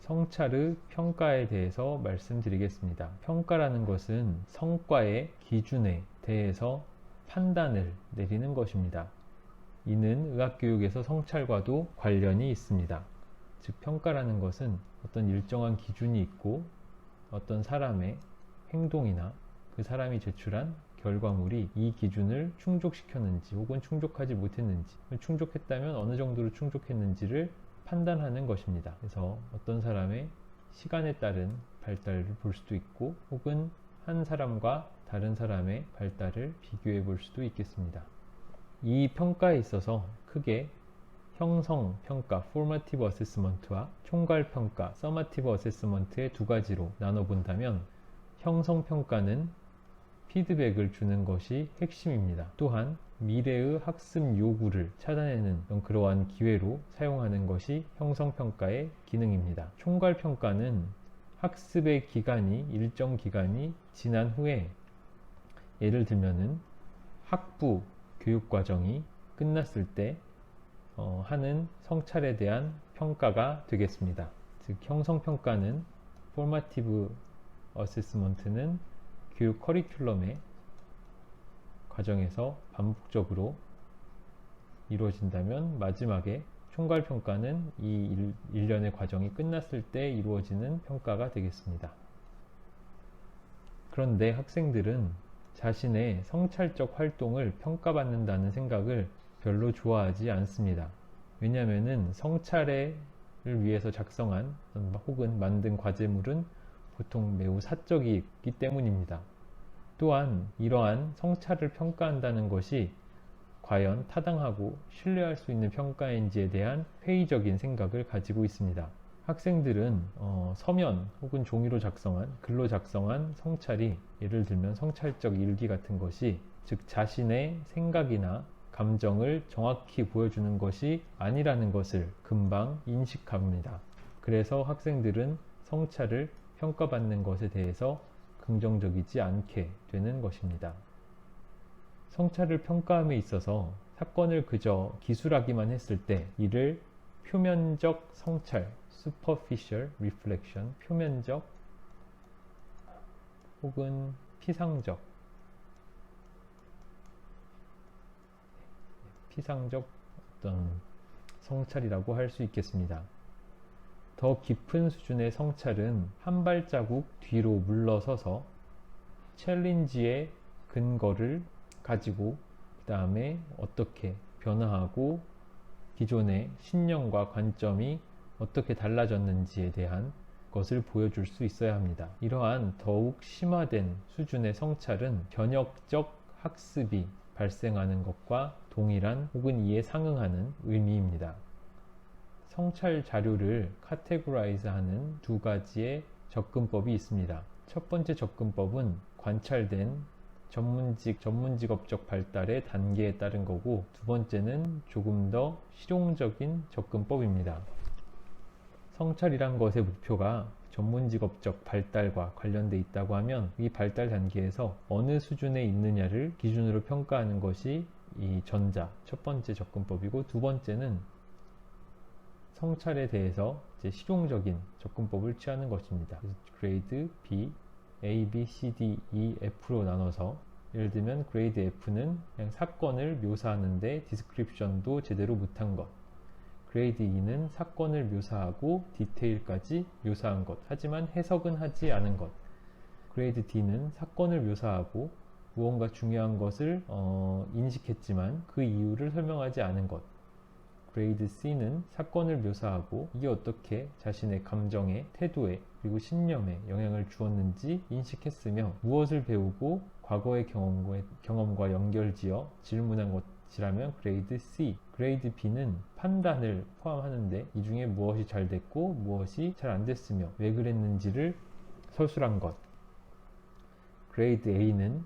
성찰의 평가에 대해서 말씀드리겠습니다. 평가라는 것은 성과의 기준에 대해서 판단을 내리는 것입니다. 이는 의학교육에서 성찰과도 관련이 있습니다. 즉, 평가라는 것은 어떤 일정한 기준이 있고 어떤 사람의 행동이나 그 사람이 제출한 결과물이 이 기준을 충족시켰는지 혹은 충족하지 못했는지, 충족했다면 어느 정도로 충족했는지를 판단하는 것입니다. 그래서 어떤 사람의 시간에 따른 발달을 볼 수도 있고 혹은 한 사람과 다른 사람의 발달을 비교해 볼 수도 있겠습니다. 이 평가에 있어서 크게 형성평가 (Formative Assessment와 총괄평가 (Summative Assessment의 두 가지로 나눠본다면 형성평가는 피드백을 주는 것이 핵심입니다. 또한 미래의 학습 요구를 찾아내는 그러한 기회로 사용하는 것이 형성평가의 기능입니다. 총괄평가는 학습의 기간이 일정 기간이 지난 후에 예를 들면은 학부 교육과정이 끝났을 때 하는 성찰에 대한 평가가 되겠습니다. 즉, 형성평가는 Formative Assessment는 교육 커리큘럼의 과정에서 반복적으로 이루어진다면 마지막에 총괄평가는 이 일련의 과정이 끝났을 때 이루어지는 평가가 되겠습니다. 그런데 학생들은 자신의 성찰적 활동을 평가받는다는 생각을 별로 좋아하지 않습니다. 왜냐하면 성찰을 위해서 작성한 혹은 만든 과제물은 보통 매우 사적이 있기 때문입니다. 또한 이러한 성찰을 평가한다는 것이 과연 타당하고 신뢰할 수 있는 평가인지에 대한 회의적인 생각을 가지고 있습니다. 학생들은 서면 혹은 종이로 작성한 글로 작성한 성찰이 예를 들면 성찰적 일기 같은 것이 즉 자신의 생각이나 감정을 정확히 보여주는 것이 아니라는 것을 금방 인식합니다. 그래서 학생들은 성찰을 평가받는 것에 대해서 긍정적이지 않게 되는 것입니다. 성찰을 평가함에 있어서 사건을 그저 기술하기만 했을 때 이를 표면적 성찰, superficial reflection, 표면적 혹은 피상적 어떤 성찰이라고 할 수 있겠습니다. 더 깊은 수준의 성찰은 한 발자국 뒤로 물러서서 챌린지의 근거를 가지고 그 다음에 어떻게 변화하고 기존의 신념과 관점이 어떻게 달라졌는지에 대한 것을 보여줄 수 있어야 합니다. 이러한 더욱 심화된 수준의 성찰은 변혁적 학습이 발생하는 것과 동일한 혹은 이에 상응하는 의미입니다. 성찰 자료를 카테고라이즈 하는 두 가지의 접근법이 있습니다. 첫 번째 접근법은 관찰된 전문직업적 발달의 단계에 따른 거고, 두 번째는 조금 더 실용적인 접근법입니다. 성찰이란 것의 목표가 전문직업적 발달과 관련돼 있다고 하면 이 발달 단계에서 어느 수준에 있느냐를 기준으로 평가하는 것이 이 전자 첫 번째 접근법이고, 두 번째는 성찰에 대해서 실용적인 접근법을 취하는 것입니다. 그래서 그레이드 B, A, B, C, D, E, F로 나눠서 예를 들면 그레이드 F는 그냥 사건을 묘사하는데 디스크립션도 제대로 못한 것, 그레이드 E는 사건을 묘사하고 디테일까지 묘사한 것, 하지만 해석은 하지 않은 것, 그레이드 D는 사건을 묘사하고 무언가 중요한 것을 인식했지만 그 이유를 설명하지 않은 것, 그레이드 C는 사건을 묘사하고 이게 어떻게 자신의 감정에, 태도에, 그리고 신념에 영향을 주었는지 인식했으며 무엇을 배우고 과거의 경험과 연결지어 질문한 것이라면 그레이드 C. 그레이드 B는 판단을 포함하는데 이 중에 무엇이 잘 됐고 무엇이 잘 안 됐으며 왜 그랬는지를 서술한 것. 그레이드 A는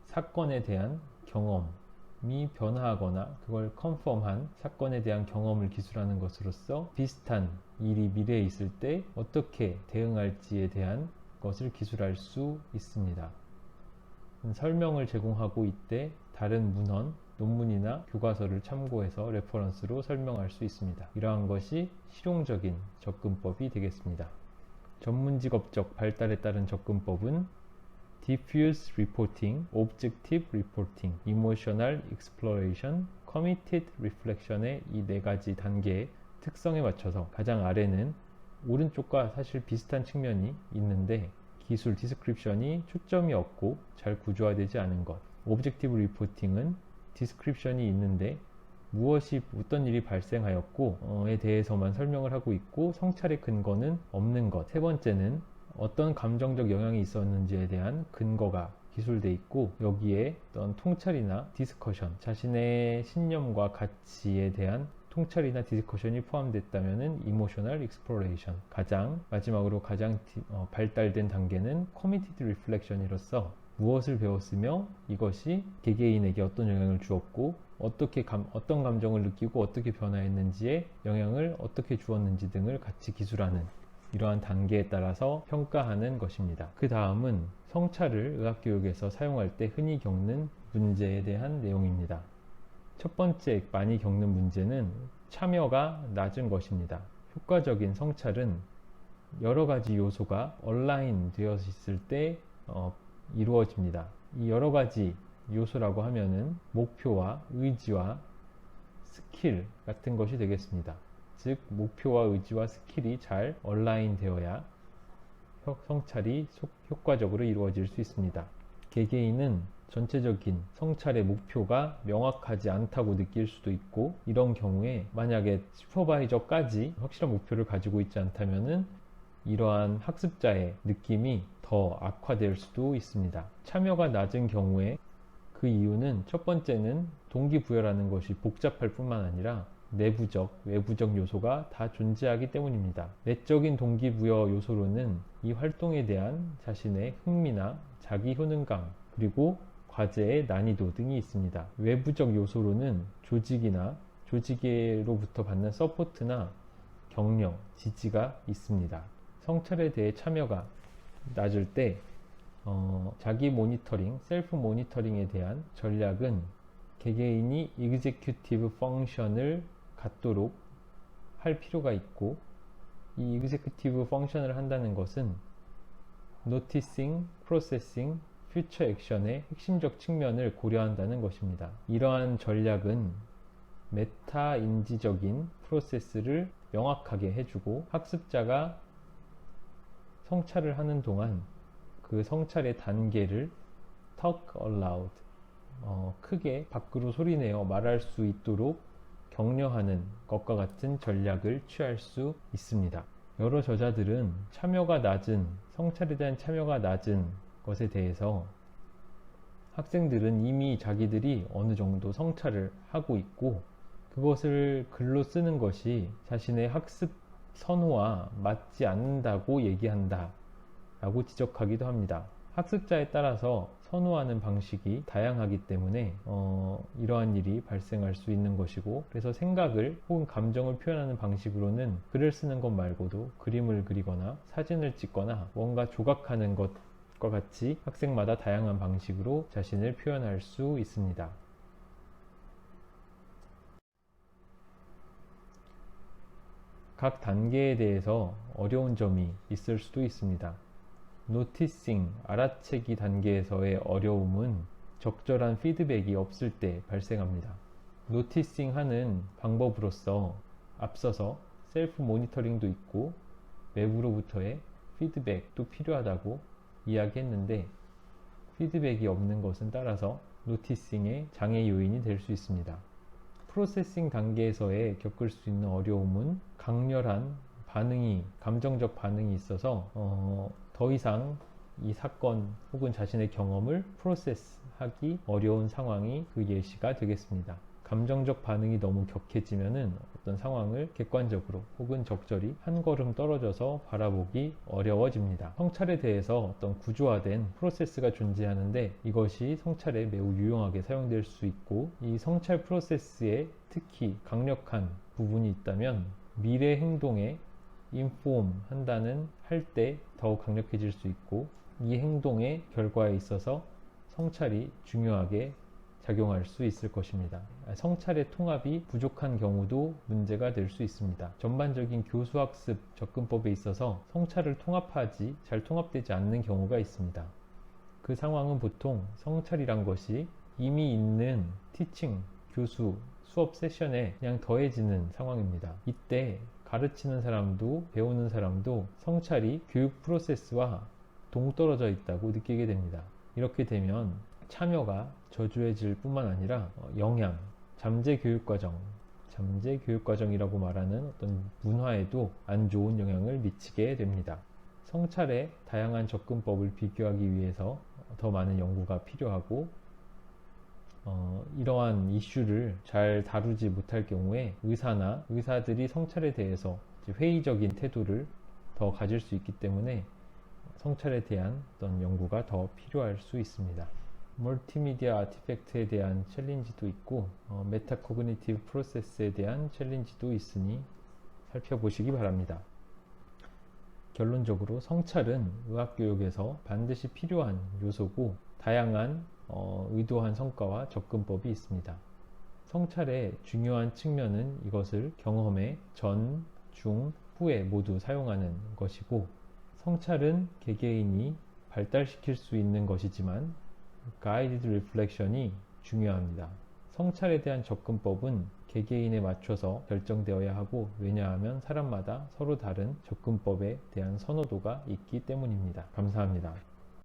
사건에 대한 경험이 변화하거나 그걸 컨펌한 사건에 대한 경험을 기술하는 것으로서 비슷한 일이 미래에 있을 때 어떻게 대응할지에 대한 것을 기술할 수 있습니다. 설명을 제공하고 이때 다른 문헌 논문이나 교과서를 참고해서 레퍼런스로 설명할 수 있습니다. 이러한 것이 실용적인 접근법이 되겠습니다. 전문직업적 발달에 따른 접근법은 Diffuse Reporting, Objective Reporting, Emotional Exploration, Committed Reflection의 이 네 가지 단계의 특성에 맞춰서 가장 아래는 오른쪽과 사실 비슷한 측면이 있는데 기술 디스크립션이 초점이 없고 잘 구조화되지 않은 것. 오브젝티브 리포팅은 디스크립션이 있는데 무엇이 어떤 일이 발생하였고에 대해서만 설명을 하고 있고 성찰의 근거는 없는 것. 세 번째는 어떤 감정적 영향이 있었는지에 대한 근거가 기술돼 있고 여기에 어떤 통찰이나 디스커션, 자신의 신념과 가치에 대한 통찰이나 디스커션이 포함됐다면 이모셔널 익스플로레이션, 마지막으로 가장 발달된 단계는 커미티드 리플렉션으로서 무엇을 배웠으며 이것이 개개인에게 어떤 영향을 주었고 어떤 감정을 느끼고 어떻게 변화했는지에 영향을 어떻게 주었는지 등을 같이 기술하는 이러한 단계에 따라서 평가하는 것입니다. 그 다음은 성찰을 의학교육에서 사용할 때 흔히 겪는 문제에 대한 내용입니다. 첫 번째 많이 겪는 문제는 참여가 낮은 것입니다. 효과적인 성찰은 여러 가지 요소가 얼라인 되어 있을 때 이루어집니다. 이 여러 가지 요소라고 하면은 목표와 의지와 스킬 같은 것이 되겠습니다. 즉 목표와 의지와 스킬이 잘 얼라인 되어야 성찰이 효과적으로 이루어질 수 있습니다. 개개인은 전체적인 성찰의 목표가 명확하지 않다고 느낄 수도 있고 이런 경우에 만약에 슈퍼바이저까지 확실한 목표를 가지고 있지 않다면은 이러한 학습자의 느낌이 더 악화될 수도 있습니다. 참여가 낮은 경우에 그 이유는 첫 번째는 동기부여라는 것이 복잡할 뿐만 아니라 내부적, 외부적 요소가 다 존재하기 때문입니다. 내적인 동기부여 요소로는 이 활동에 대한 자신의 흥미나 자기 효능감 그리고 과제의 난이도 등이 있습니다. 외부적 요소로는 조직으로부터 받는 서포트나 격려, 지지가 있습니다. 성찰에 대해 참여가 낮을 때 자기 모니터링, 셀프 모니터링에 대한 전략은 개개인이 executive function을 갖도록 할 필요가 있고 이 executive function을 한다는 것은 noticing, processing, future action의 핵심적 측면을 고려한다는 것입니다. 이러한 전략은 메타인지적인 프로세스를 명확하게 해주고 학습자가 성찰을 하는 동안 그 성찰의 단계를 talk aloud, 크게 밖으로 소리내어 말할 수 있도록 격려하는 것과 같은 전략을 취할 수 있습니다. 여러 저자들은 성찰에 대한 참여가 낮은 것에 대해서 학생들은 이미 자기들이 어느 정도 성찰을 하고 있고 그것을 글로 쓰는 것이 자신의 학습 선호와 맞지 않는다고 얘기한다 라고 지적하기도 합니다. 학습자에 따라서 선호하는 방식이 다양하기 때문에 이러한 일이 발생할 수 있는 것이고 그래서 생각을 혹은 감정을 표현하는 방식으로는 글을 쓰는 것 말고도 그림을 그리거나 사진을 찍거나 뭔가 조각하는 것과 같이 학생마다 다양한 방식으로 자신을 표현할 수 있습니다. 각 단계에 대해서 어려운 점이 있을 수도 있습니다. 노티싱, 알아채기 단계에서의 어려움은 적절한 피드백이 없을 때 발생합니다. 노티싱 하는 방법으로서 앞서서 셀프 모니터링도 있고 외부로부터의 피드백도 필요하다고 이야기했는데 피드백이 없는 것은 따라서 노티싱의 장애 요인이 될 수 있습니다. 프로세싱 단계에서의 겪을 수 있는 어려움은 강렬한 감정적 반응이 있어서 더 이상 이 사건 혹은 자신의 경험을 프로세스하기 어려운 상황이 그 예시가 되겠습니다. 감정적 반응이 너무 격해지면은 어떤 상황을 객관적으로 혹은 적절히 한 걸음 떨어져서 바라보기 어려워집니다. 성찰에 대해서 어떤 구조화된 프로세스가 존재하는데 이것이 성찰에 매우 유용하게 사용될 수 있고 이 성찰 프로세스에 특히 강력한 부분이 있다면 미래 행동에 인폼 한다는 할 때 더욱 강력해질 수 있고 이 행동의 결과에 있어서 성찰이 중요하게 작용할 수 있을 것입니다. 성찰의 통합이 부족한 경우도 문제가 될 수 있습니다. 전반적인 교수학습 접근법에 있어서 성찰을 잘 통합되지 않는 경우가 있습니다. 그 상황은 보통 성찰이란 것이 이미 있는 티칭, 교수, 수업 세션에 그냥 더해지는 상황입니다. 이때 가르치는 사람도 배우는 사람도 성찰이 교육 프로세스와 동떨어져 있다고 느끼게 됩니다. 이렇게 되면 참여가 저조해질 뿐만 아니라 잠재 교육과정이라고 말하는 어떤 문화에도 안 좋은 영향을 미치게 됩니다. 성찰의 다양한 접근법을 비교하기 위해서 더 많은 연구가 필요하고 이러한 이슈를 잘 다루지 못할 경우에 의사들이 성찰에 대해서 회의적인 태도를 더 가질 수 있기 때문에 성찰에 대한 어떤 연구가 더 필요할 수 있습니다. 멀티미디어 아티팩트에 대한 챌린지도 있고 메타코그니티브 프로세스에 대한 챌린지도 있으니 살펴보시기 바랍니다. 결론적으로 성찰은 의학교육에서 반드시 필요한 요소고 다양한 의도한 성과와 접근법이 있습니다. 성찰의 중요한 측면은 이것을 경험의 전, 중, 후에 모두 사용하는 것이고 성찰은 개개인이 발달시킬 수 있는 것이지만 가이디드 리플렉션이 중요합니다. 성찰에 대한 접근법은 개개인에 맞춰서 결정되어야 하고 왜냐하면 사람마다 서로 다른 접근법에 대한 선호도가 있기 때문입니다. 감사합니다.